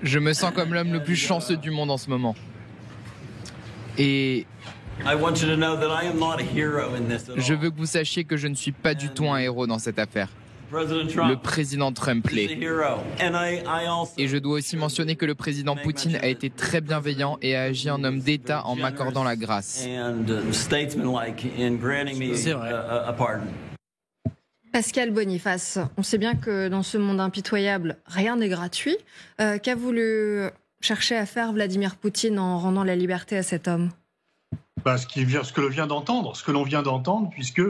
Je me sens comme l'homme le plus chanceux du monde en ce moment. Et je veux que vous sachiez que je ne suis pas du tout un héros dans cette affaire. Le président Trump l'est. Et je dois aussi mentionner que le président Poutine a été très bienveillant et a agi en homme d'État en m'accordant la grâce. C'est vrai. Pascal Boniface, on sait bien que dans ce monde impitoyable, rien n'est gratuit. Qu'a voulu chercher à faire Vladimir Poutine en rendant la liberté à cet homme ? Ce que l'on vient d'entendre, puisque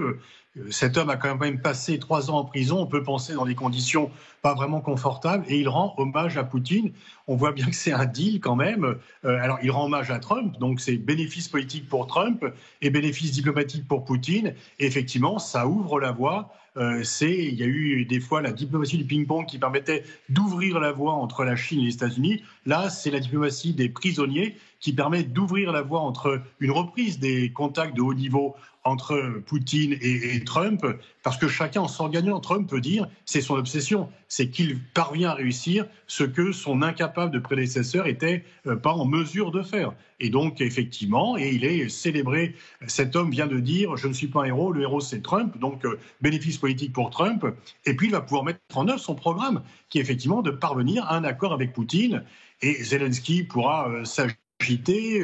cet homme a quand même passé 3 ans en prison, on peut penser dans des conditions pas vraiment confortables, et il rend hommage à Poutine. On voit bien que c'est un deal quand même. Alors il rend hommage à Trump, donc c'est bénéfice politique pour Trump et bénéfice diplomatique pour Poutine. Et effectivement, ça ouvre la voie. Il y a eu des fois la diplomatie du ping-pong qui permettait d'ouvrir la voie entre la Chine et les États-Unis. Là, c'est la diplomatie des prisonniers qui permet d'ouvrir la voie entre une reprise des contacts de haut niveau entre Poutine et Trump, parce que chacun, en s'engagant, Trump peut dire, c'est son obsession, c'est qu'il parvient à réussir ce que son incapable de prédécesseur était pas en mesure de faire. Et donc, effectivement, et il est célébré, cet homme vient de dire, je ne suis pas un héros, le héros c'est Trump, donc bénéfice politique pour Trump, et puis il va pouvoir mettre en œuvre son programme, qui est effectivement de parvenir à un accord avec Poutine, et Zelensky pourra s'agiter,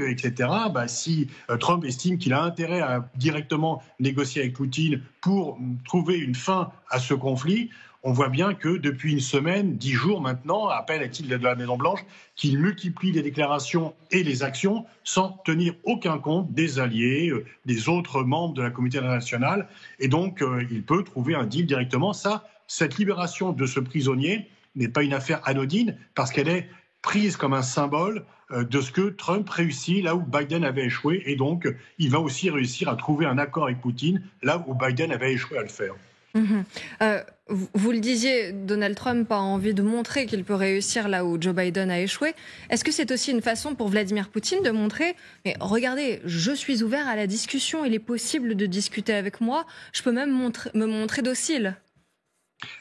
etc. Si Trump estime qu'il a intérêt à directement négocier avec Poutine pour trouver une fin à ce conflit, on voit bien que depuis une semaine, 10 jours maintenant, à peine est-il de la Maison-Blanche, qu'il multiplie les déclarations et les actions sans tenir aucun compte des alliés, des autres membres de la communauté internationale. Et donc, il peut trouver un deal directement. Cette libération de ce prisonnier n'est pas une affaire anodine parce qu'elle est prise comme un symbole de ce que Trump réussit là où Biden avait échoué. Et donc, il va aussi réussir à trouver un accord avec Poutine là où Biden avait échoué à le faire. Vous le disiez, Donald Trump a envie de montrer qu'il peut réussir là où Joe Biden a échoué. Est-ce que c'est aussi une façon pour Vladimir Poutine de montrer, mais regardez, je suis ouvert à la discussion, il est possible de discuter avec moi, je peux même me montrer docile?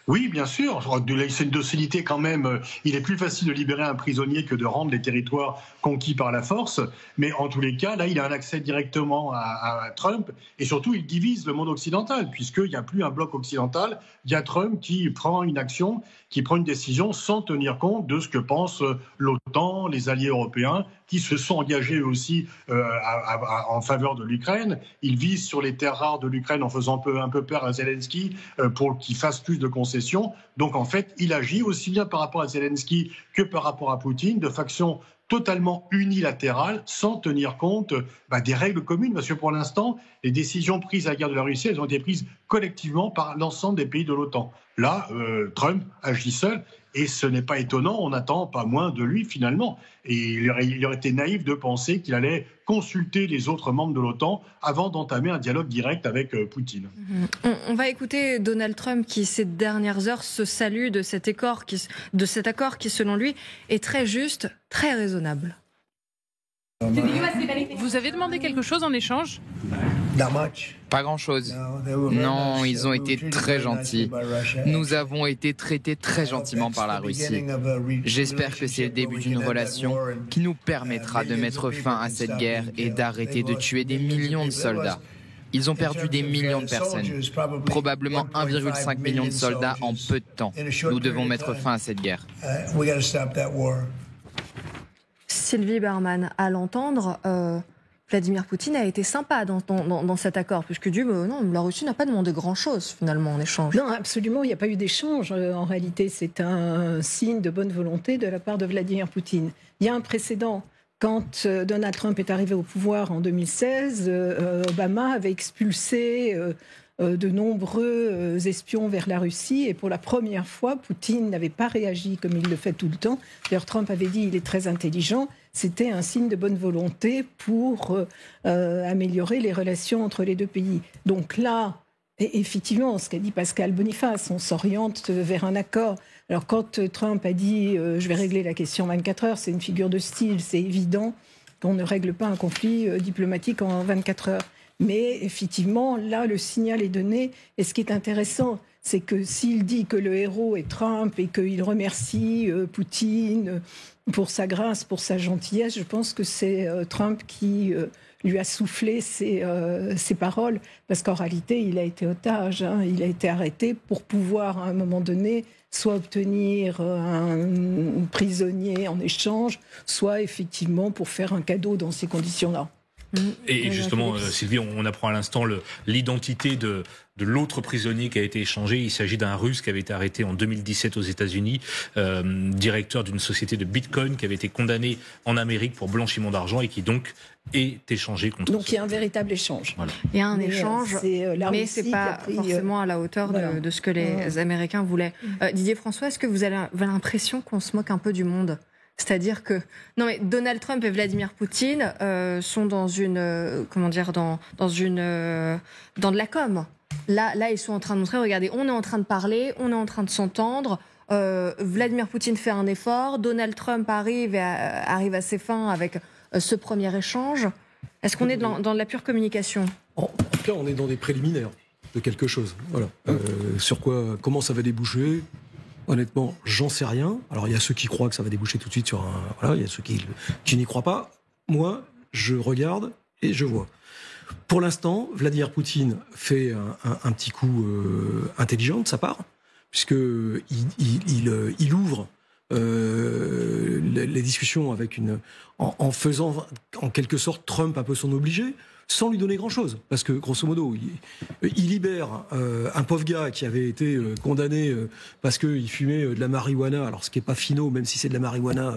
Oui, bien sûr. C'est une docilité quand même. Il est plus facile de libérer un prisonnier que de rendre les territoires conquis par la force. Mais en tous les cas, là, il a un accès directement à Trump. Et surtout, il divise le monde occidental, puisqu'il n'y a plus un bloc occidental. Il y a Trump qui prend une action, qui prend une décision sans tenir compte de ce que pense l'OTAN, les alliés européens, qui se sont engagés aussi en faveur de l'Ukraine. Il vise sur les terres rares de l'Ukraine en faisant un peu peur à Zelensky pour qu'il fasse plus de concessions. Donc en fait, il agit aussi bien par rapport à Zelensky que par rapport à Poutine de façon totalement unilatérale, sans tenir compte des règles communes, parce que pour l'instant, les décisions prises à la guerre de la Russie, elles ont été prises collectivement par l'ensemble des pays de l'OTAN. Là, Trump agit seul, et ce n'est pas étonnant, on n'attend pas moins de lui finalement. Et il aurait été naïf de penser qu'il allait consulter les autres membres de l'OTAN avant d'entamer un dialogue direct avec Poutine. On va écouter Donald Trump qui, ces dernières heures, se salue de cet accord qui, selon lui, est très juste, très raisonnable. Vous avez demandé quelque chose en échange ? Pas grand-chose. Non, ils ont été très gentils. Nous avons été traités très gentiment par la Russie. J'espère que c'est le début d'une relation qui nous permettra de mettre fin à cette guerre et d'arrêter de tuer des millions de soldats. Ils ont perdu des millions de personnes, probablement 1,5 million de soldats en peu de temps. Nous devons mettre fin à cette guerre. Sylvie Berman, à l'entendre, Vladimir Poutine a été sympa dans cet accord, puisque la Russie n'a pas demandé grand-chose finalement en échange. Non, absolument, il n'y a pas eu d'échange. En réalité, c'est un signe de bonne volonté de la part de Vladimir Poutine. Il y a un précédent. Quand Donald Trump est arrivé au pouvoir en 2016, Obama avait expulsé de nombreux espions vers la Russie. Et pour la première fois, Poutine n'avait pas réagi comme il le fait tout le temps. D'ailleurs, Trump avait dit qu'il est très intelligent. C'était un signe de bonne volonté pour améliorer les relations entre les deux pays. Donc là, effectivement, ce qu'a dit Pascal Boniface, on s'oriente vers un accord. Alors quand Trump a dit « je vais régler la question en 24 heures », c'est une figure de style, c'est évident qu'on ne règle pas un conflit diplomatique en 24 heures. Mais effectivement, là, le signal est donné. Et ce qui est intéressant, c'est que s'il dit que le héros est Trump et qu'il remercie Poutine pour sa grâce, pour sa gentillesse, je pense que c'est Trump qui lui a soufflé ses paroles, parce qu'en réalité, il a été otage, hein, il a été arrêté pour pouvoir, à un moment donné, soit obtenir un prisonnier en échange, soit effectivement pour faire un cadeau dans ces conditions-là. Et justement, Sylvie, on apprend à l'instant l'identité de l'autre prisonnier qui a été échangé. Il s'agit d'un Russe qui avait été arrêté en 2017 aux États-Unis, directeur d'une société de Bitcoin qui avait été condamné en Amérique pour blanchiment d'argent et qui donc est échangé contre. Donc il y a un véritable échange. Voilà. Il y a un échange, mais c'est pas forcément à la hauteur de ce que les Américains voulaient. Didier François, est-ce que vous avez l'impression qu'on se moque un peu du monde ? C'est-à-dire que non, mais Donald Trump et Vladimir Poutine sont dans une dans de la com. Là, ils sont en train de montrer, regardez, on est en train de parler, on est en train de s'entendre. Vladimir Poutine fait un effort, Donald Trump arrive à ses fins avec ce premier échange. Est-ce qu'on est dans de la pure communication ? En tout cas, on est dans des préliminaires de quelque chose. Voilà. Comment ça va déboucher ? Honnêtement, j'en sais rien. Alors, il y a ceux qui croient que ça va déboucher tout de suite sur un... Voilà, il y a ceux qui n'y croient pas. Moi, je regarde et je vois. Pour l'instant, Vladimir Poutine fait un petit coup intelligent de sa part, puisqu'il ouvre les discussions en faisant en quelque sorte Trump un peu son obligé, sans lui donner grand-chose. Parce que, grosso modo, il libère un pauvre gars qui avait été condamné parce qu'il fumait de la marijuana, alors ce qui n'est pas finaux, même si c'est de la marijuana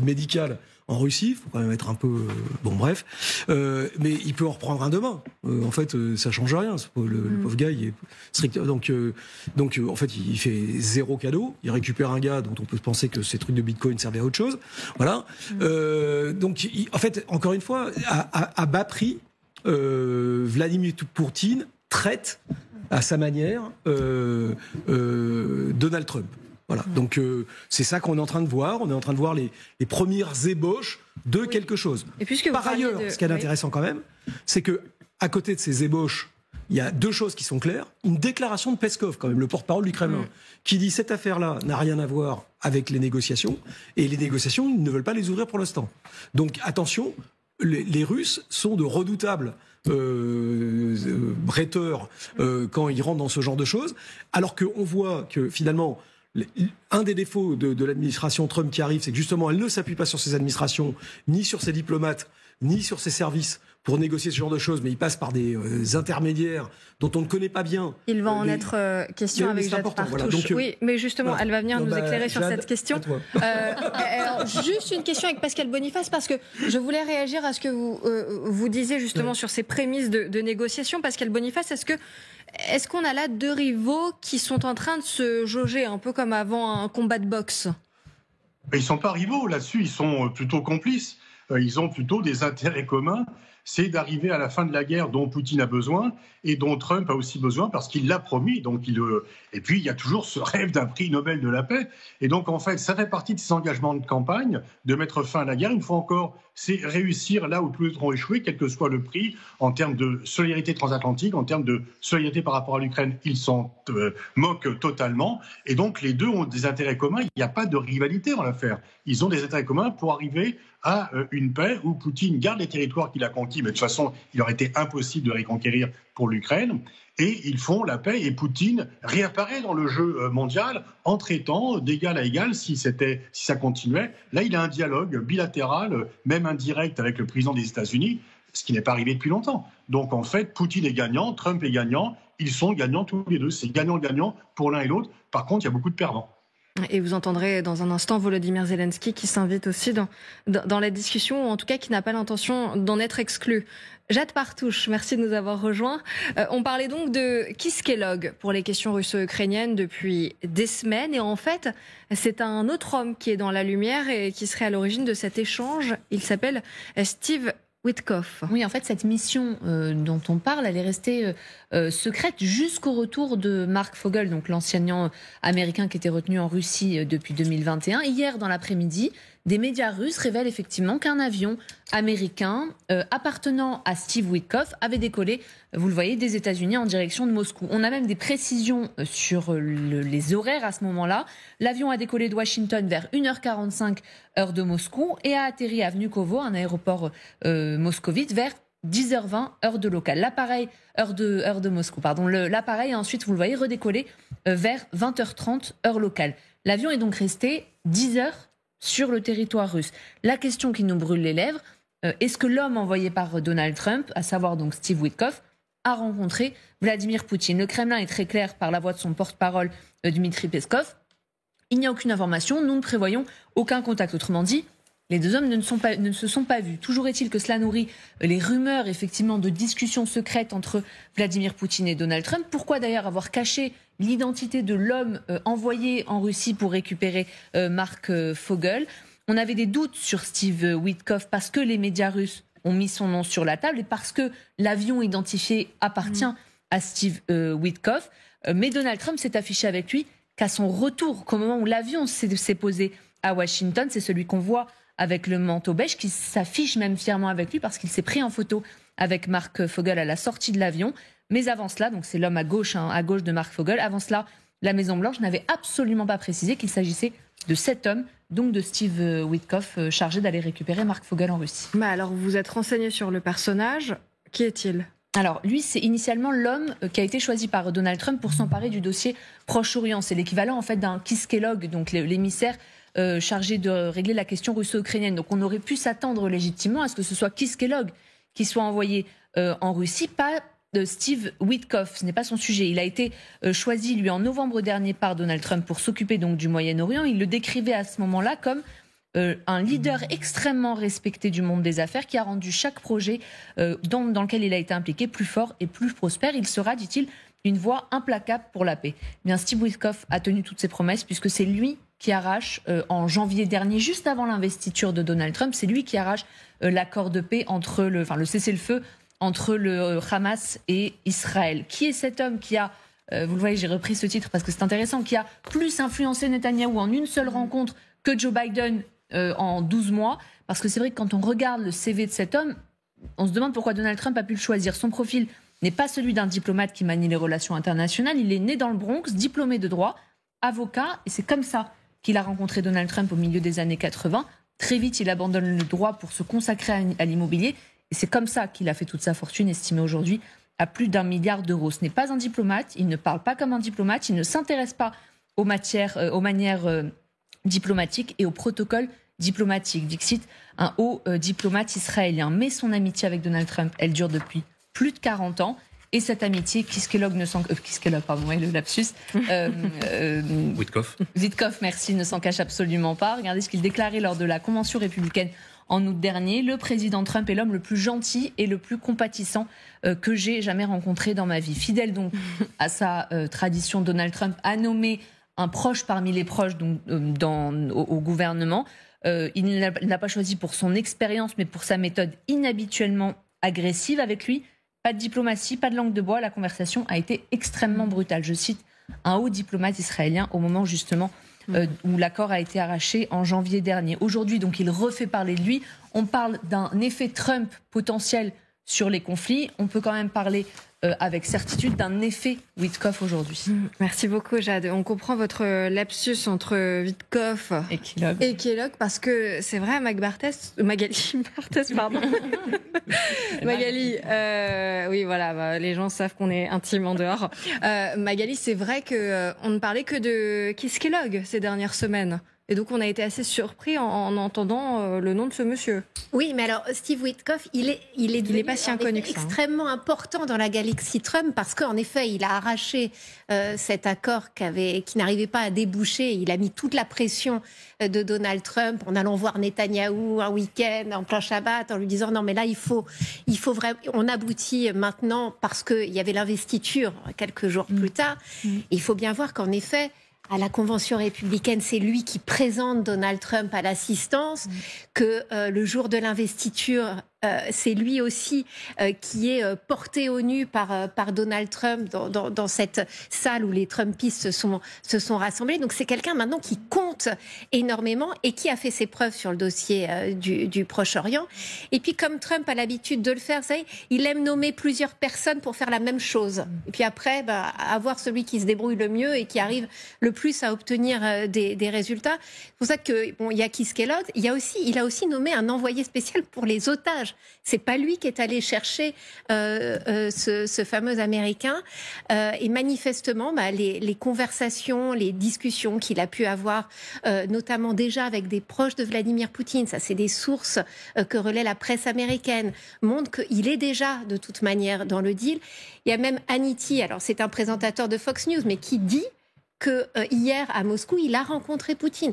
médicale, en Russie. Il faut quand même être un peu... bon, bref. Mais il peut en reprendre un demain. En fait, ça ne change rien. Le pauvre gars, il est strict. Donc, en fait, il fait zéro cadeau. Il récupère un gars dont on peut penser que ces trucs de Bitcoin servaient à autre chose. Voilà. Donc, en fait, encore une fois, à bas prix, Vladimir Poutine traite à sa manière Donald Trump. Voilà, donc c'est ça qu'on est en train de voir. On est en train de voir les premières ébauches de quelque chose. Et puisque par ailleurs, ce qui est intéressant quand même, c'est que à côté de ces ébauches, il y a deux choses qui sont claires. Une déclaration de Peskov, quand même, le porte-parole du Kremlin, qui dit cette affaire-là n'a rien à voir avec les négociations, et les négociations, ils ne veulent pas les ouvrir pour l'instant. Donc attention, les Russes sont de redoutables bretteurs quand ils rentrent dans ce genre de choses, alors qu'on voit que finalement... Un des défauts de l'administration Trump qui arrive, c'est que justement, elle ne s'appuie pas sur ses administrations, ni sur ses diplomates, ni sur ses services pour négocier ce genre de choses, mais il passe par des intermédiaires dont on ne connaît pas bien. Il va en être question avec Jade Partouche. Voilà. Donc, oui, mais justement, elle va venir nous éclairer sur cette question. Alors, juste une question avec Pascal Boniface, parce que je voulais réagir à ce que vous disiez justement sur ces prémices de négociation. Pascal Boniface, est-ce qu'on a là deux rivaux qui sont en train de se jauger un peu comme avant un combat de boxe ? Ils ne sont pas rivaux là-dessus, ils sont plutôt complices. Ils ont plutôt des intérêts communs. C'est d'arriver à la fin de la guerre dont Poutine a besoin et dont Trump a aussi besoin parce qu'il l'a promis. Et puis, il y a toujours ce rêve d'un prix Nobel de la paix. Et donc, en fait, ça fait partie de ces engagements de campagne de mettre fin à la guerre. Une fois encore, c'est réussir là où tous les autres ont échoué, quel que soit le prix, en termes de solidarité transatlantique, en termes de solidarité par rapport à l'Ukraine. Ils s'en moquent totalement. Et donc, les deux ont des intérêts communs. Il n'y a pas de rivalité en l'affaire. Ils ont des intérêts communs pour arriver à une paix où Poutine garde les territoires qu'il a conquis, mais de toute façon, il aurait été impossible de les conquérir pour l'Ukraine, et ils font la paix, et Poutine réapparaît dans le jeu mondial en traitant d'égal à égal si ça continuait. Là, il a un dialogue bilatéral, même indirect avec le président des États-Unis, ce qui n'est pas arrivé depuis longtemps. Donc en fait, Poutine est gagnant, Trump est gagnant, ils sont gagnants tous les deux, c'est gagnant-gagnant pour l'un et l'autre. Par contre, il y a beaucoup de perdants. Et vous entendrez dans un instant Volodymyr Zelensky qui s'invite aussi dans la discussion, ou en tout cas qui n'a pas l'intention d'en être exclu. Jade Partouche, merci de nous avoir rejoints. On parlait donc de Kiskelog pour les questions russo-ukrainiennes depuis des semaines. Et en fait, c'est un autre homme qui est dans la lumière et qui serait à l'origine de cet échange. Il s'appelle Steve Witkoff. Oui, en fait, cette mission dont on parle, elle est restée secrète jusqu'au retour de Mark Fogel, donc l'enseignant américain qui était retenu en Russie depuis 2021. Hier, dans l'après-midi, des médias russes révèlent effectivement qu'un avion américain appartenant à Steve Witkoff avait décollé, vous le voyez, des États-Unis en direction de Moscou. On a même des précisions sur les horaires à ce moment-là. L'avion a décollé de Washington vers 1h45 heure de Moscou et a atterri à Vnukovo, un aéroport moscovite, vers 10h20 heure de local. L'appareil, heure de Moscou, pardon. L'appareil a ensuite, vous le voyez, redécollé vers 20h30 heure locale. L'avion est donc resté 10 heures sur le territoire russe. La question qui nous brûle les lèvres, est-ce que l'homme envoyé par Donald Trump, à savoir donc Steve Witkoff, a rencontré Vladimir Poutine? Le Kremlin est très clair par la voix de son porte-parole Dmitry Peskov. Il n'y a aucune information, nous ne prévoyons aucun contact. Autrement dit, les deux hommes ne se sont pas vus. Toujours est-il que cela nourrit les rumeurs effectivement de discussions secrètes entre Vladimir Poutine et Donald Trump. Pourquoi d'ailleurs avoir caché l'identité de l'homme envoyé en Russie pour récupérer Mark Fogel? On avait des doutes sur Steve Witkoff parce que les médias russes ont mis son nom sur la table et parce que l'avion identifié appartient à Steve Witkoff. Mais Donald Trump s'est affiché avec lui qu'à son retour, qu'au moment où l'avion s'est posé à Washington, c'est celui qu'on voit avec le manteau beige, qui s'affiche même fièrement avec lui parce qu'il s'est pris en photo avec Mark Fogel à la sortie de l'avion. Mais avant cela, donc c'est l'homme à gauche de Mark Fogel, avant cela, la Maison-Blanche n'avait absolument pas précisé qu'il s'agissait de cet homme, donc de Steve Witkoff, chargé d'aller récupérer Mark Fogel en Russie. Mais alors, vous vous êtes renseigné sur le personnage. Qui est-il ? Alors, lui, c'est initialement l'homme qui a été choisi par Donald Trump pour s'emparer du dossier Proche-Orient. C'est l'équivalent, en fait, d'un Kiss Kellogg, donc l'émissaire chargé de régler la question russo-ukrainienne. Donc, on aurait pu s'attendre légitimement à ce que ce soit Kiss Kellogg qui soit envoyé en Russie, pas Steve Witkoff. Ce n'est pas son sujet. Il a été choisi, lui, en novembre dernier par Donald Trump pour s'occuper donc du Moyen-Orient. Il le décrivait à ce moment-là comme un leader extrêmement respecté du monde des affaires qui a rendu chaque projet dans lequel il a été impliqué plus fort et plus prospère. Il sera, dit-il, une voix implacable pour la paix. Bien, Steve Witkoff a tenu toutes ses promesses puisque c'est lui qui arrache, en janvier dernier, juste avant l'investiture de Donald Trump, c'est lui qui arrache l'accord de paix entre le cessez-le-feu entre le Hamas et Israël. Qui est cet homme qui a, vous le voyez, j'ai repris ce titre parce que c'est intéressant, qui a plus influencé Netanyahou en une seule rencontre que Joe Biden en 12 mois, parce que c'est vrai que quand on regarde le CV de cet homme, on se demande pourquoi Donald Trump a pu le choisir. Son profil n'est pas celui d'un diplomate qui manie les relations internationales. Il est né dans le Bronx, diplômé de droit, avocat, et c'est comme ça qu'il a rencontré Donald Trump au milieu des années 80. Très vite, il abandonne le droit pour se consacrer à l'immobilier, et c'est comme ça qu'il a fait toute sa fortune, estimée aujourd'hui à plus d'1 milliard d'euros. Ce n'est pas un diplomate, il ne parle pas comme un diplomate, il ne s'intéresse pas aux manières diplomatiques et au protocole diplomatique. Dixit, un haut diplomate israélien. Mais son amitié avec Donald Trump, elle dure depuis plus de 40 ans. Et cette amitié, Kiss Kellogg, le lapsus. Witkoff, merci, ne s'en cache absolument pas. Regardez ce qu'il déclarait lors de la convention républicaine en août dernier. Le président Trump est l'homme le plus gentil et le plus compatissant que j'ai jamais rencontré dans ma vie. Fidèle donc à sa tradition, Donald Trump a nommé un proche parmi les proches donc, au gouvernement. Il n'a pas choisi pour son expérience, mais pour sa méthode inhabituellement agressive avec lui. Pas de diplomatie, pas de langue de bois. La conversation a été extrêmement brutale. Je cite un haut diplomate israélien au moment justement où l'accord a été arraché en janvier dernier. Aujourd'hui, donc, il refait parler de lui. On parle d'un effet Trump potentiel sur les conflits. On peut quand même parler avec certitude d'un effet Witkoff aujourd'hui. Merci beaucoup, Jade. On comprend votre lapsus entre Witkoff et Kellogg parce que c'est vrai, Magali Barthès, pardon. Magali, oui, voilà, les gens savent qu'on est intime en dehors. Magali, c'est vrai qu'on ne parlait que de Kiss Kellogg ces dernières semaines. Et donc, on a été assez surpris en entendant le nom de ce monsieur. Oui, mais alors, Steve Witkoff, il est pas si inconnu que ça, extrêmement important dans la galaxie Trump parce qu'en effet, il a arraché cet accord qui n'arrivait pas à déboucher. Il a mis toute la pression de Donald Trump en allant voir Netanyahou un week-end, en plein Shabbat, en lui disant non, mais là, il faut vraiment. On aboutit maintenant parce qu'il y avait l'investiture quelques jours plus tard. Il faut bien voir qu'en effet, à la convention républicaine, c'est lui qui présente Donald Trump à l'assistance, que le jour de l'investiture, c'est lui aussi qui est porté au nu par Donald Trump dans cette salle où les Trumpistes se sont rassemblés. Donc c'est quelqu'un maintenant qui compte énormément et qui a fait ses preuves sur le dossier du Proche-Orient. Et puis comme Trump a l'habitude de le faire, vous savez, il aime nommer plusieurs personnes pour faire la même chose. Et puis après, avoir celui qui se débrouille le mieux et qui arrive le plus à obtenir des résultats. C'est pour ça que il y a Keith Kellogg, il a aussi nommé un envoyé spécial pour les otages. C'est pas lui qui est allé chercher ce fameux Américain. Et manifestement, les conversations, les discussions qu'il a pu avoir, notamment déjà avec des proches de Vladimir Poutine, ça c'est des sources que relaie la presse américaine, montrent qu'il est déjà de toute manière dans le deal. Il y a même Hannity, alors c'est un présentateur de Fox News, mais qui dit que hier à Moscou, il a rencontré Poutine.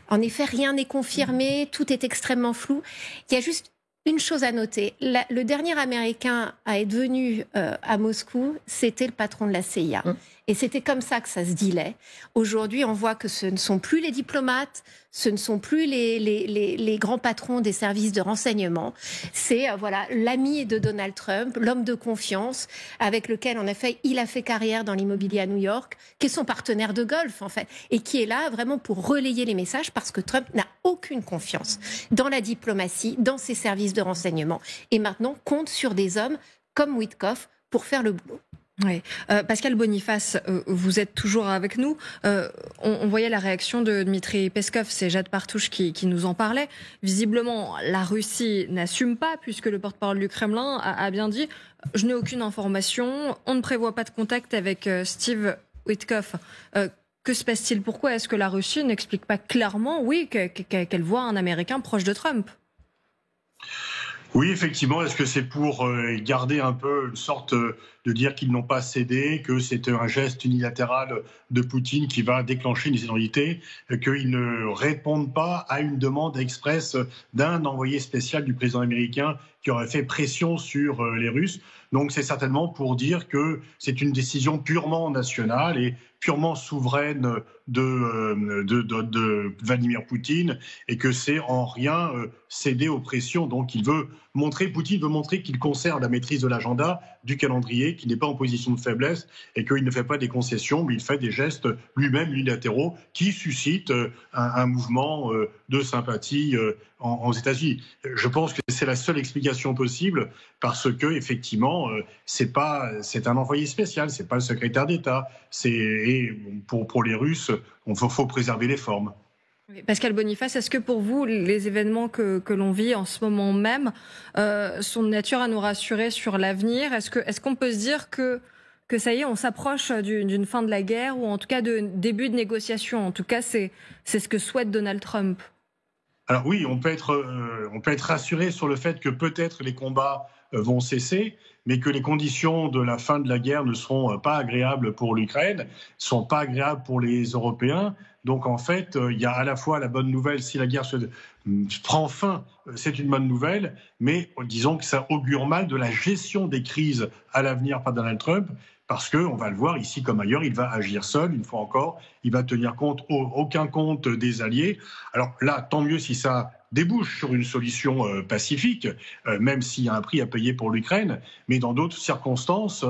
En effet, rien n'est confirmé, tout est extrêmement flou. Il y a juste une chose à noter, le dernier Américain à être venu à Moscou, c'était le patron de la CIA. Et c'était comme ça que ça se dealait. Aujourd'hui, on voit que ce ne sont plus les diplomates, ce ne sont plus les grands patrons des services de renseignement. C'est l'ami de Donald Trump, l'homme de confiance, avec lequel, en effet, il a fait carrière dans l'immobilier à New York, qui est son partenaire de golf, en fait, et qui est là vraiment pour relayer les messages, parce que Trump n'a aucune confiance dans la diplomatie, dans ses services de renseignement, et maintenant compte sur des hommes comme Witkoff pour faire le boulot. Oui. Pascal Boniface, vous êtes toujours avec nous. On voyait la réaction de Dmitri Peskov, c'est Jade Partouche qui nous en parlait. Visiblement, la Russie n'assume pas, puisque le porte-parole du Kremlin a bien dit « Je n'ai aucune information, on ne prévoit pas de contact avec Steve Witkoff ». Que se passe-t-il? Pourquoi est-ce que la Russie n'explique pas clairement, qu'elle voit un Américain proche de Trump? Oui, effectivement. Est-ce que c'est pour garder un peu une sorte de dire qu'ils n'ont pas cédé, que c'est un geste unilatéral de Poutine qui va déclencher une sénilité, qu'ils ne répondent pas à une demande expresse d'un envoyé spécial du président américain qui aurait fait pression sur les Russes? Donc c'est certainement pour dire que c'est une décision purement nationale et purement souveraine de Vladimir Poutine, et que c'est en rien céder aux pressions. Donc Poutine veut montrer qu'il conserve la maîtrise de l'agenda, du calendrier, qu'il n'est pas en position de faiblesse et qu'il ne fait pas des concessions, mais il fait des gestes lui-même unilatéraux qui suscitent un mouvement de sympathie aux États-Unis. Je pense que c'est la seule explication possible, parce que effectivement, c'est un envoyé spécial, c'est pas le secrétaire d'État. Et pour les Russes, il faut préserver les formes. Pascal Boniface, est-ce que pour vous, les événements que l'on vit en ce moment même sont de nature à nous rassurer sur l'avenir? Est-ce qu'on peut se dire que ça y est, on s'approche d'une fin de la guerre, ou en tout cas de début de négociation? En tout cas, c'est ce que souhaite Donald Trump. Alors oui, on peut être rassuré sur le fait que peut-être les combats vont cesser, mais que les conditions de la fin de la guerre ne seront pas agréables pour l'Ukraine, ne sont pas agréables pour les Européens. Donc en fait, il y a à la fois la bonne nouvelle, si la guerre se prend fin, c'est une bonne nouvelle, mais disons que ça augure mal de la gestion des crises à l'avenir par Donald Trump, parce qu'on va le voir ici comme ailleurs, il va agir seul, une fois encore, il va tenir aucun compte des alliés. Alors là, tant mieux si ça débouche sur une solution pacifique, même s'il y a un prix à payer pour l'Ukraine, mais dans d'autres circonstances,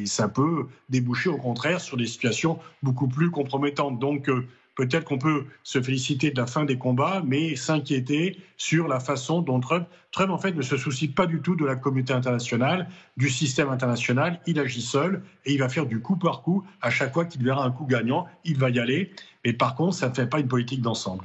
ça peut déboucher au contraire sur des situations beaucoup plus compromettantes. Donc peut-être qu'on peut se féliciter de la fin des combats, mais s'inquiéter sur la façon dont Trump en fait ne se soucie pas du tout de la communauté internationale, du système international. Il agit seul et il va faire du coup par coup. À chaque fois qu'il verra un coup gagnant, il va y aller. Mais par contre, ça ne fait pas une politique d'ensemble.